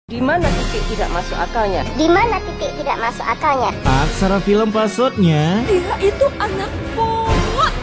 Di mana titik tidak masuk akalnya? Di mana titik tidak masuk akalnya? Aksara film passwordnya. Dia itu anak bot.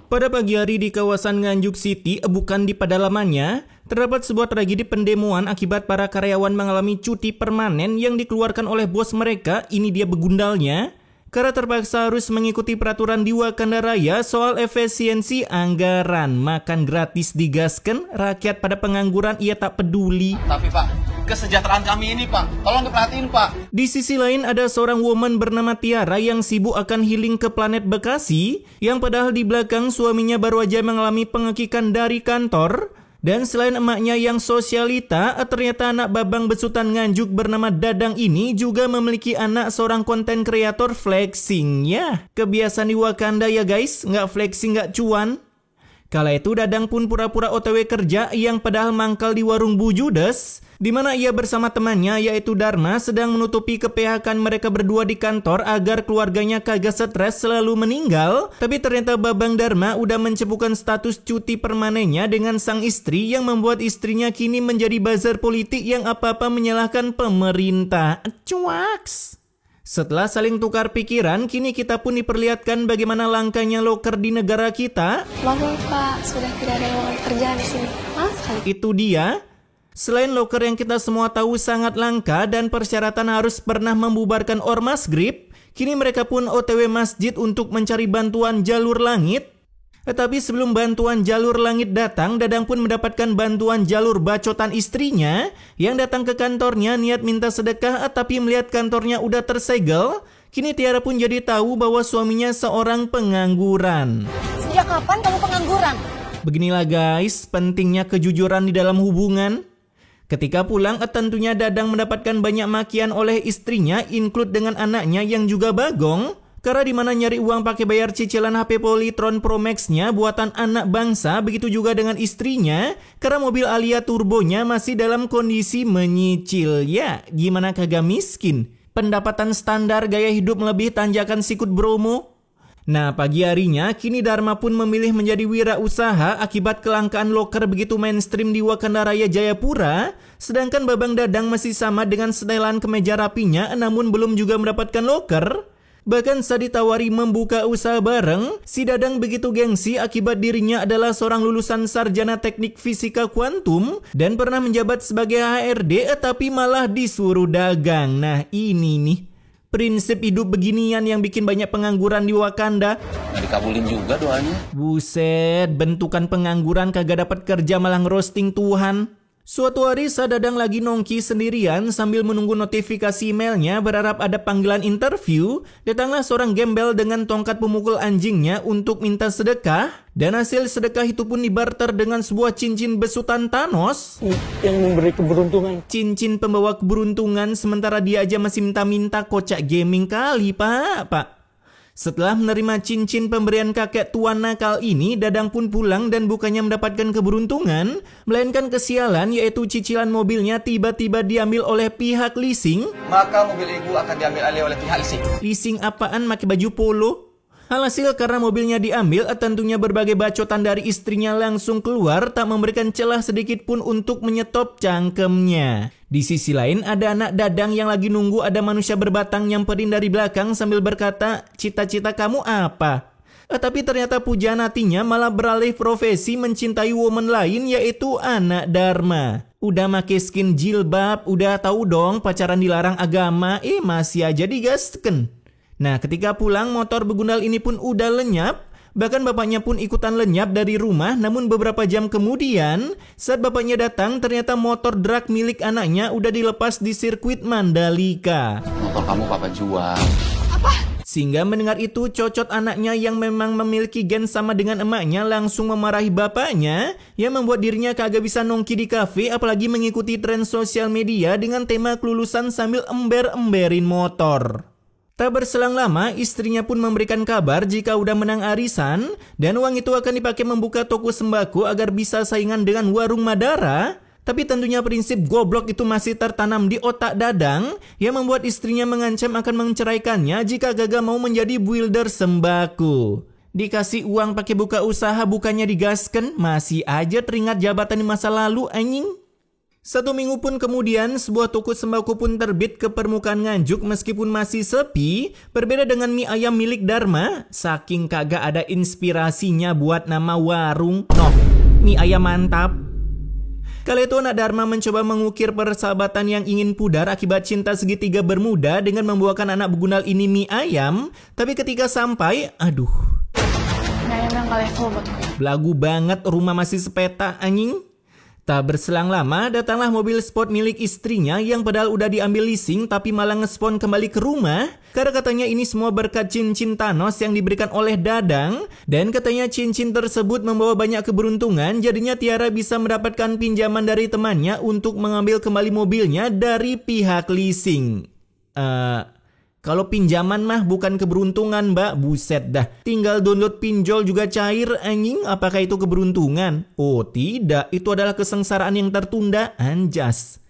Pada pagi hari di kawasan Nganjuk City, bukan di pedalamannya, terdapat sebuah tragedi pendemoan akibat para karyawan mengalami cuti permanen yang dikeluarkan oleh bos mereka. Ini dia begundalnya. Karena terpaksa harus mengikuti peraturan di Wakanda Raya soal efisiensi anggaran. Makan gratis digaskan, rakyat pada pengangguran ia tak peduli. Tapi Pak, kesejahteraan kami ini Pak, tolong diperhatiin Pak. Di sisi lain ada seorang woman bernama Tiara yang sibuk akan healing ke planet Bekasi, yang padahal di belakang suaminya baru aja mengalami pengekikan dari kantor. Dan selain emaknya yang sosialita, ternyata anak babang besutan Nganjuk bernama Dadang ini juga memiliki anak seorang konten kreator flexing. Ya, kebiasaan di Wakanda ya guys, nggak flexing nggak cuan. Kala itu Dadang pun pura-pura OTW kerja yang padahal mangkal di warung Bu Judes, di mana ia bersama temannya yaitu Dharma sedang menutupi kepehakan mereka berdua di kantor agar keluarganya kagak stres selalu meninggal. Tapi ternyata Babang Dharma udah mencepukan status cuti permanennya dengan sang istri yang membuat istrinya kini menjadi buzzer politik yang apa-apa menyalahkan pemerintah. Cuaks. Setelah saling tukar pikiran, kini kita pun diperlihatkan bagaimana langkanya loker di negara kita. Maaf Pak, sudah tidak ada lowongan kerjaan di sini. Maaf sekali. Itu dia. Selain loker yang kita semua tahu sangat langka dan persyaratan harus pernah membubarkan ormas grip, kini mereka pun OTW masjid untuk mencari bantuan jalur langit. Tetapi sebelum bantuan jalur langit datang, Dadang pun mendapatkan bantuan jalur bacotan istrinya yang datang ke kantornya niat minta sedekah, tapi melihat kantornya udah tersegel, kini Tiara pun jadi tahu bahwa suaminya seorang pengangguran. Sejak kapan kamu pengangguran? Beginilah guys, pentingnya kejujuran di dalam hubungan. Ketika pulang, tentunya Dadang mendapatkan banyak makian oleh istrinya, include dengan anaknya yang juga bagong. Karena dimana nyari uang pakai bayar cicilan HP Polytron Pro Max-nya buatan anak bangsa, begitu juga dengan istrinya. Karena mobil Alia turbonya masih dalam kondisi menyicil. Ya, gimana kagak miskin? Pendapatan standar gaya hidup melebih tanjakan sikut Bromo. Nah, pagi harinya kini Dharma pun memilih menjadi wirausaha akibat kelangkaan loker begitu mainstream di Wakanda Raya Jayapura. Sedangkan Babang Dadang masih sama dengan setelan kemeja rapinya namun belum juga mendapatkan loker. Bahkan saat ditawari membuka usaha bareng, si Dadang begitu gengsi akibat dirinya adalah seorang lulusan sarjana teknik fisika kuantum dan pernah menjabat sebagai HRD tapi malah disuruh dagang. Nah ini nih, prinsip hidup beginian yang bikin banyak pengangguran di Wakanda. Nggak dikabulin juga doanya. Buset, bentukan pengangguran kagak dapat kerja malah ngerosting Tuhan. Suatu hari saat Dadang lagi nongki sendirian sambil menunggu notifikasi emailnya berharap ada panggilan interview, datanglah seorang gembel dengan tongkat pemukul anjingnya untuk minta sedekah, dan hasil sedekah itu pun dibarter dengan sebuah cincin besutan Thanos yang memberi keberuntungan. Cincin pembawa keberuntungan, sementara dia aja masih minta-minta, kocak gaming kali pak. Setelah menerima cincin pemberian kakek tua nakal ini, Dadang pun pulang dan bukannya mendapatkan keberuntungan, melainkan kesialan, yaitu cicilan mobilnya tiba-tiba diambil oleh pihak leasing. Maka mobil ibu akan diambil alih oleh pihak leasing. Leasing apaan, pakai baju polo? Alhasil karena mobilnya diambil, tentunya berbagai bacotan dari istrinya langsung keluar, tak memberikan celah sedikit pun untuk menyetop cangkemnya. Di sisi lain ada anak Dadang yang lagi nunggu ada manusia berbatang nyamperin dari belakang sambil berkata, "Cita-cita kamu apa?" Tapi ternyata pujaan hatinya malah beralih profesi mencintai woman lain, yaitu anak Dharma. Udah make skin jilbab, udah tahu dong pacaran dilarang agama, masih aja digasken. Nah, ketika pulang motor begundal ini pun udah lenyap. Bahkan bapaknya pun ikutan lenyap dari rumah. Namun beberapa jam kemudian, saat bapaknya datang, ternyata motor drag milik anaknya udah dilepas di sirkuit Mandalika. Motor kamu papa jual. Sehingga mendengar itu, cocot anaknya yang memang memiliki gen sama dengan emaknya langsung memarahi bapaknya, yang membuat dirinya kagak bisa nongki di kafe, apalagi mengikuti tren sosial media dengan tema kelulusan sambil ember-emberin motor. Tak berselang lama, istrinya pun memberikan kabar jika udah menang arisan dan uang itu akan dipakai membuka toko sembako agar bisa saingan dengan warung Madara. Tapi tentunya prinsip goblok itu masih tertanam di otak Dadang yang membuat istrinya mengancam akan menceraikannya jika gagal mau menjadi builder sembako. Dikasih uang pakai buka usaha bukannya digasken, masih aja teringat jabatan di masa lalu anjing. 1 minggu pun kemudian, sebuah toko sembako pun terbit ke permukaan Nganjuk meskipun masih sepi. Berbeda dengan mie ayam milik Dharma, saking kagak ada inspirasinya buat nama warung. Mie ayam mantap. Kala itu anak Dharma mencoba mengukir persahabatan yang ingin pudar akibat cinta segitiga bermuda dengan membawakan anak begunal ini mie ayam. Tapi ketika sampai, Mie ayam yang gak level buat gue. belagu banget, rumah masih sepeta anjing. Tak berselang lama, datanglah mobil sport milik istrinya yang padahal udah diambil leasing tapi malah ngespon kembali ke rumah. Karena katanya ini semua berkat cincin Thanos yang diberikan oleh Dadang. Dan katanya cincin tersebut membawa banyak keberuntungan, jadinya Tiara bisa mendapatkan pinjaman dari temannya untuk mengambil kembali mobilnya dari pihak leasing. Kalau pinjaman mah bukan keberuntungan, Mbak. Buset dah. Tinggal download pinjol juga cair, anjing. Apakah itu keberuntungan? Oh, tidak. Itu adalah kesengsaraan yang tertunda, anjas.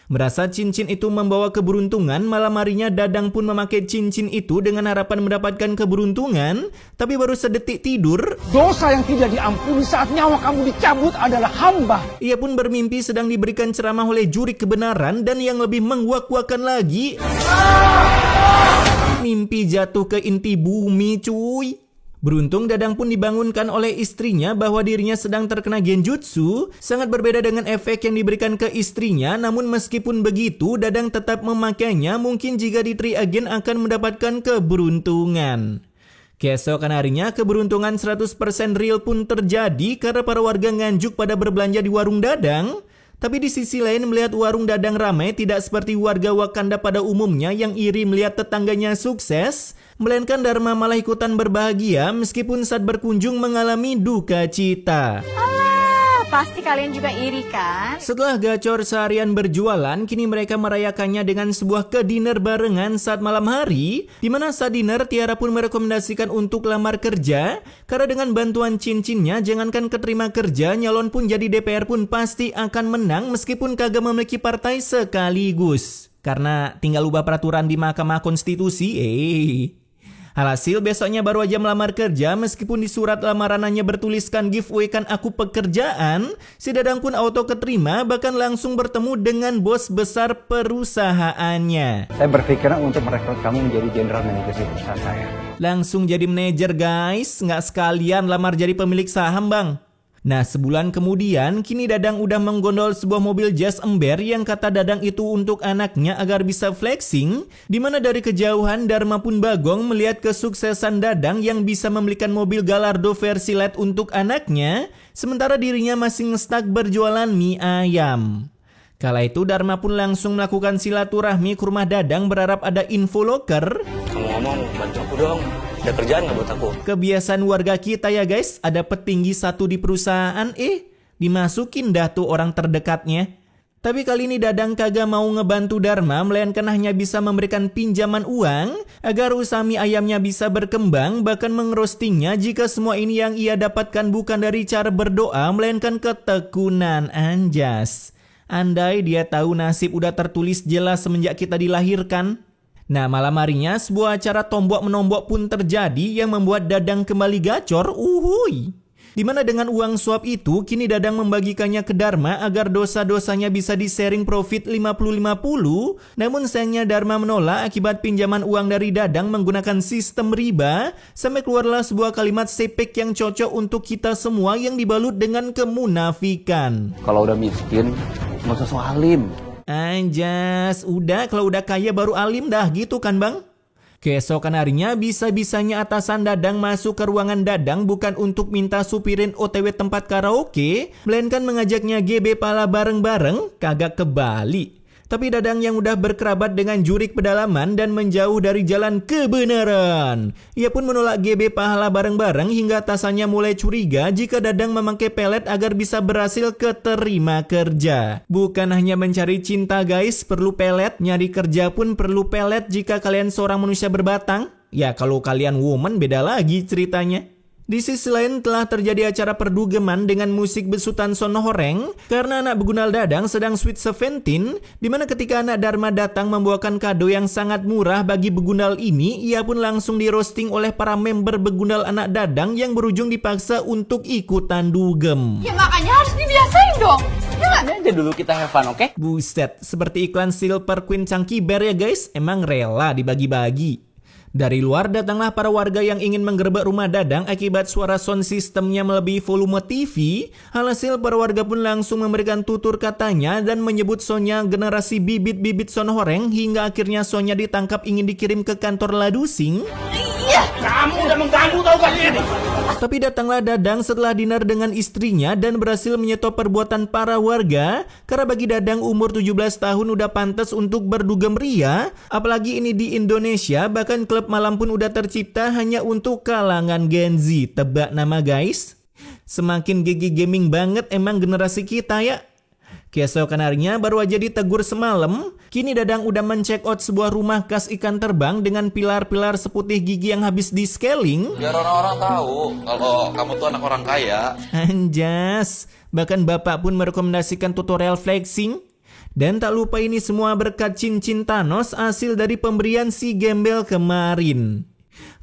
Merasa cincin itu membawa keberuntungan, malam harinya Dadang pun memakai cincin itu dengan harapan mendapatkan keberuntungan. Tapi baru sedetik tidur, Dosa yang tidak diampuni saat nyawa kamu dicabut adalah hamba. ia pun bermimpi sedang diberikan ceramah oleh juri kebenaran dan yang lebih menguak-uakan lagi, mimpi jatuh ke inti bumi, cuy. Beruntung Dadang pun dibangunkan oleh istrinya bahwa dirinya sedang terkena genjutsu. Sangat berbeda dengan efek yang diberikan ke istrinya. Namun meskipun begitu, Dadang tetap memakainya. Mungkin jika di Tri Again akan mendapatkan keberuntungan. Keesokan harinya, keberuntungan 100% real pun terjadi karena para warga Nganjuk pada berbelanja di warung Dadang. Tapi di sisi lain, melihat warung Dadang ramai tidak seperti warga Wakanda pada umumnya yang iri melihat tetangganya sukses, melainkan Dharma malah ikutan berbahagia meskipun saat berkunjung mengalami duka cita. Pasti kalian juga iri kan? Setelah gacor seharian berjualan, kini mereka merayakannya dengan sebuah ke-dinner barengan saat malam hari, di mana saat dinner Tiara pun merekomendasikan untuk lamar kerja, karena dengan bantuan cincinnya, jangankan keterima kerja, nyalon pun jadi DPR pun pasti akan menang meskipun kagak memiliki partai sekaligus. Karena tinggal ubah peraturan di Mahkamah Konstitusi, Alhasil besoknya baru aja melamar kerja, meskipun di surat lamarannya bertuliskan giveaway kan aku pekerjaan, si Dadang pun auto keterima, bahkan langsung bertemu dengan bos besar perusahaannya. Saya berpikiran untuk merekrut kamu menjadi general manager di perusahaan saya. Langsung jadi manajer guys, nggak sekalian lamar jadi pemilik saham bang. Nah, sebulan kemudian, kini Dadang udah menggondol sebuah mobil Jazz Ember yang kata Dadang itu untuk anaknya agar bisa flexing, dimana dari kejauhan Dharma pun bagong melihat kesuksesan Dadang yang bisa membelikan mobil Gallardo versi LED untuk anaknya, sementara dirinya masih ngestak berjualan mie ayam. Kala itu Dharma pun langsung melakukan silaturahmi ke rumah Dadang berharap ada info loker. Kamu ngomong, bantu aku dong. Ada kerjaan nggak buat aku? Kebiasaan warga kita ya guys, ada petinggi satu di perusahaan, dimasukin dah tuh orang terdekatnya. Tapi kali ini Dadang kagak mau ngebantu Dharma, melainkan hanya bisa memberikan pinjaman uang agar usaha mie ayamnya bisa berkembang, bahkan mengerostingnya jika semua ini yang ia dapatkan bukan dari cara berdoa, melainkan ketekunan, anjas. Andai dia tahu nasib udah tertulis jelas semenjak kita dilahirkan. Nah, malam harinya sebuah acara tombok-menombok pun terjadi yang membuat Dadang kembali gacor, Dimana dengan uang suap itu, kini Dadang membagikannya ke Dharma agar dosa-dosanya bisa di-sharing profit 50-50. Namun sayangnya Dharma menolak akibat pinjaman uang dari Dadang menggunakan sistem riba, sampai keluarlah sebuah kalimat sepek yang cocok untuk kita semua yang dibalut dengan kemunafikan. Kalau udah miskin, nggak usah so alim. Anjas, udah kalau udah kaya baru alim dah gitu kan bang? Keesokan harinya bisa-bisanya atasan Dadang masuk ke ruangan Dadang bukan untuk minta supirin OTW tempat karaoke, melainkan mengajaknya GB pala bareng-bareng, kagak ke Bali. Tapi Dadang yang udah berkerabat dengan jurik pedalaman dan menjauh dari jalan kebenaran, ia pun menolak GB pahala bareng-bareng hingga atasannya mulai curiga jika Dadang memakai pelet agar bisa berhasil keterima kerja. Bukan hanya mencari cinta guys, perlu pelet, nyari kerja pun perlu pelet jika kalian seorang manusia berbatang. Ya kalau kalian woman beda lagi ceritanya. Di sisi lain telah terjadi acara perdugeman dengan musik besutan sonohoreng karena anak begunal Dadang sedang Sweet 17, dimana ketika anak Dharma datang membawakan kado yang sangat murah bagi begunal ini, ia pun langsung di roasting oleh para member begunal anak Dadang yang berujung dipaksa untuk ikutan dugem. Ya makanya harus dibiasain dong. Ini aja dulu kita have fun, oke? Buset, seperti iklan Silver Queen Chunky Bear ya guys, emang rela dibagi-bagi. Dari luar datanglah para warga yang ingin menggerebek rumah Dadang akibat suara sound sistemnya melebihi volume TV. Alhasil para warga pun langsung memberikan tutur katanya dan menyebut Sonya generasi bibit-bibit son horeng hingga akhirnya Sonya ditangkap ingin dikirim ke kantor Ladusing. Kamu udah mengganggu tau gak ini? Tapi datanglah Dadang setelah dinner dengan istrinya dan berhasil menyetop perbuatan para warga. Karena bagi Dadang umur 17 tahun udah pantas untuk berdugem ria. Apalagi ini di Indonesia, bahkan klub malam pun udah tercipta hanya untuk kalangan Gen Z. Tebak nama guys? Semakin gigi gaming banget emang generasi kita ya. Keesokan harinya baru aja ditegur semalam, kini Dadang udah men-check out sebuah rumah khas ikan terbang dengan pilar-pilar seputih gigi yang habis di-scaling. Biar orang-orang tahu kalau kamu tuh anak orang kaya. Anjas, bahkan bapak pun merekomendasikan tutorial flexing. Dan tak lupa ini semua berkat cincin Thanos hasil dari pemberian si gembel kemarin.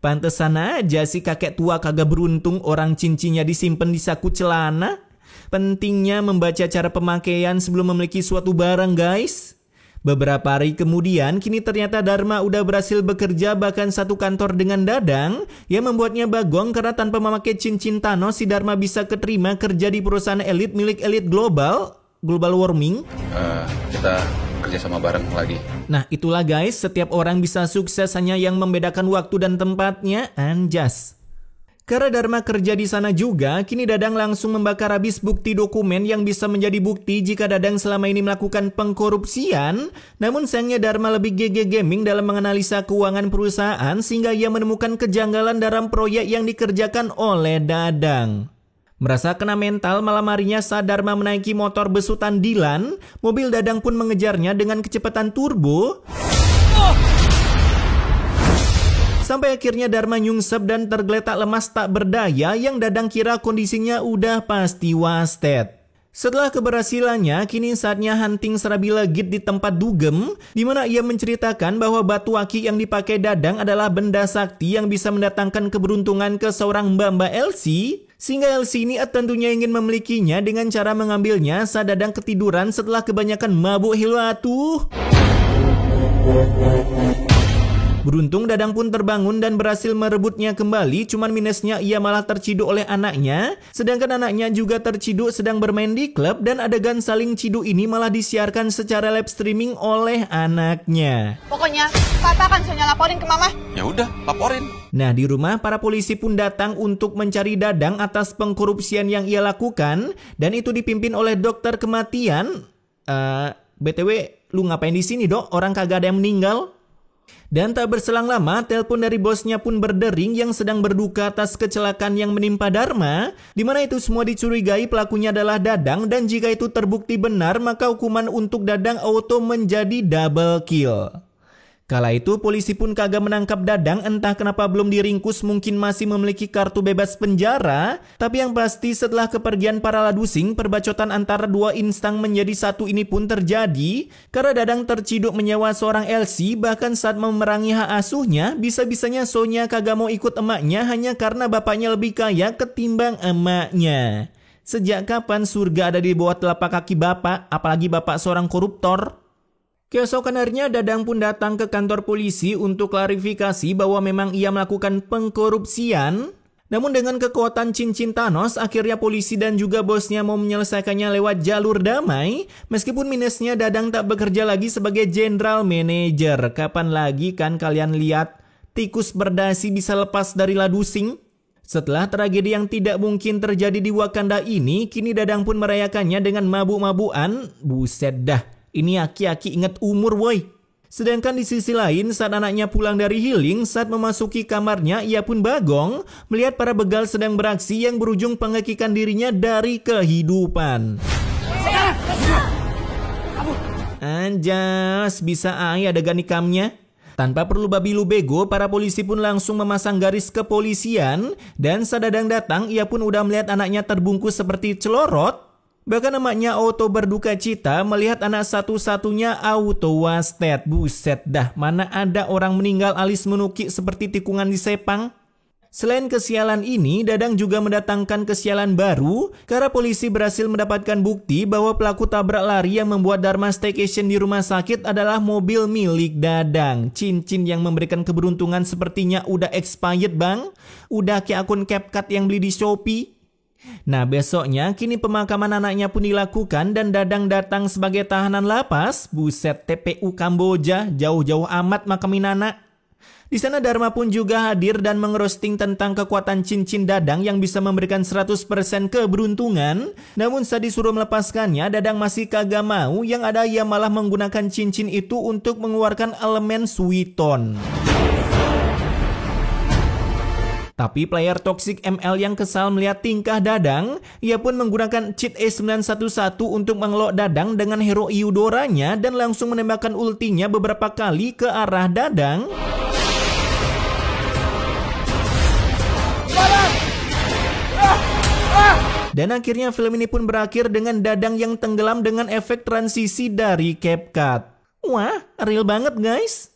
Pantesan aja si kakek tua kagak beruntung orang cincinnya disimpan di saku celana. Pentingnya membaca cara pemakaian sebelum memiliki suatu barang guys. Beberapa hari kemudian kini ternyata Dharma udah berhasil bekerja bahkan satu kantor dengan Dadang. Yang membuatnya bagong karena tanpa memakai cincin Thanos si Dharma bisa keterima kerja di perusahaan elit milik elit global warming. Kita kerja sama bareng lagi. Nah itulah guys, setiap orang bisa sukses hanya yang membedakan waktu dan tempatnya. Anjas. Karena Dharma kerja di sana juga, kini Dadang langsung membakar habis bukti dokumen yang bisa menjadi bukti jika Dadang selama ini melakukan pengkorupsian. Namun sayangnya Dharma lebih GG gaming dalam menganalisa keuangan perusahaan sehingga ia menemukan kejanggalan dalam proyek yang dikerjakan oleh Dadang. Merasa kena mental malam harinya saat Dharma menaiki motor besutan Dilan, mobil Dadang pun mengejarnya dengan kecepatan turbo. Sampai akhirnya Dharma nyungsep dan tergeletak lemas tak berdaya yang Dadang kira kondisinya udah pasti wasted. Setelah keberhasilannya, kini saatnya hunting serabi legit di tempat dugem, di mana ia menceritakan bahwa batu aki yang dipakai Dadang adalah benda sakti yang bisa mendatangkan keberuntungan ke seorang mbak-mbak Elsie, sehingga Elsie ini tentunya ingin memilikinya dengan cara mengambilnya saat Dadang ketiduran setelah kebanyakan mabuk hilwatuh. Beruntung Dadang pun terbangun dan berhasil merebutnya kembali, cuman minusnya ia malah terciduk oleh anaknya, sedangkan anaknya juga terciduk sedang bermain di klub dan adegan saling ciduk ini malah disiarkan secara live streaming oleh anaknya. Pokoknya Papa akan Sonya laporin ke Mama. Ya udah, laporin. Nah di rumah para polisi pun datang untuk mencari Dadang atas pengkorupsian yang ia lakukan dan itu dipimpin oleh dokter kematian. BTW lu ngapain di sini dok? Orang kagak ada yang meninggal. Dan tak berselang lama, telepon dari bosnya pun berdering yang sedang berduka atas kecelakaan yang menimpa Dharma, di mana itu semua dicurigai pelakunya adalah Dadang dan jika itu terbukti benar maka hukuman untuk Dadang auto menjadi double kill. Kala itu polisi pun kagak menangkap Dadang, entah kenapa belum diringkus, mungkin masih memiliki kartu bebas penjara. Tapi yang pasti setelah kepergian para Ladusing, perbacotan antara dua instan menjadi satu ini pun terjadi. Karena Dadang terciduk menyewa seorang Elsie, bahkan saat memerangi hak asuhnya, bisa-bisanya Sonya kagak mau ikut emaknya hanya karena bapaknya lebih kaya ketimbang emaknya. Sejak kapan surga ada di bawah telapak kaki bapak, apalagi bapak seorang koruptor? Keesokan harinya Dadang pun datang ke kantor polisi untuk klarifikasi bahwa memang ia melakukan pengkorupsian. Namun dengan kekuatan cincin Thanos, akhirnya polisi dan juga bosnya mau menyelesaikannya lewat jalur damai. Meskipun minusnya Dadang tak bekerja lagi sebagai general manager. Kapan lagi kan kalian lihat tikus berdasi bisa lepas dari Ladusing? Setelah tragedi yang tidak mungkin terjadi di Wakanda ini, kini Dadang pun merayakannya dengan mabuk-mabuan. Buset dah. Ini aki-aki ingat umur woi. Sedangkan di sisi lain saat anaknya pulang dari healing, saat memasuki kamarnya ia pun bagong melihat para begal sedang beraksi yang berujung pengekikan dirinya dari kehidupan. Anjas, bisa ai adegan nikamnya. Tanpa perlu babi lu bego, para polisi pun langsung memasang garis kepolisian dan saat Dadang datang ia pun udah melihat anaknya terbungkus seperti celorot. Bahkan emaknya auto berduka cita melihat anak satu-satunya auto wasted. Buset dah, mana ada orang meninggal alis menukik seperti tikungan di Sepang. Selain kesialan ini, Dadang juga mendatangkan kesialan baru karena polisi berhasil mendapatkan bukti bahwa pelaku tabrak lari yang membuat Dharma staycation di rumah sakit adalah mobil milik Dadang. Cincin yang memberikan keberuntungan sepertinya udah expired bang. Udah kayak akun CapCut yang beli di Shopee. Nah besoknya kini pemakaman anaknya pun dilakukan dan Dadang datang sebagai tahanan lapas. Buset, TPU Kamboja, jauh-jauh amat makamin anak. Di sana Dharma pun juga hadir dan mengerosting tentang kekuatan cincin Dadang yang bisa memberikan 100% keberuntungan. Namun saat disuruh melepaskannya, Dadang masih kagak mau, yang ada ia malah menggunakan cincin itu untuk mengeluarkan elemen Suiton. Tapi player toxic ML yang kesal melihat tingkah Dadang, ia pun menggunakan cheat E911 untuk mengelok Dadang dengan hero Eudoranya dan langsung menembakkan ultinya beberapa kali ke arah Dadang. Dan akhirnya film ini pun berakhir dengan Dadang yang tenggelam dengan efek transisi dari CapCut. Wah, real banget guys.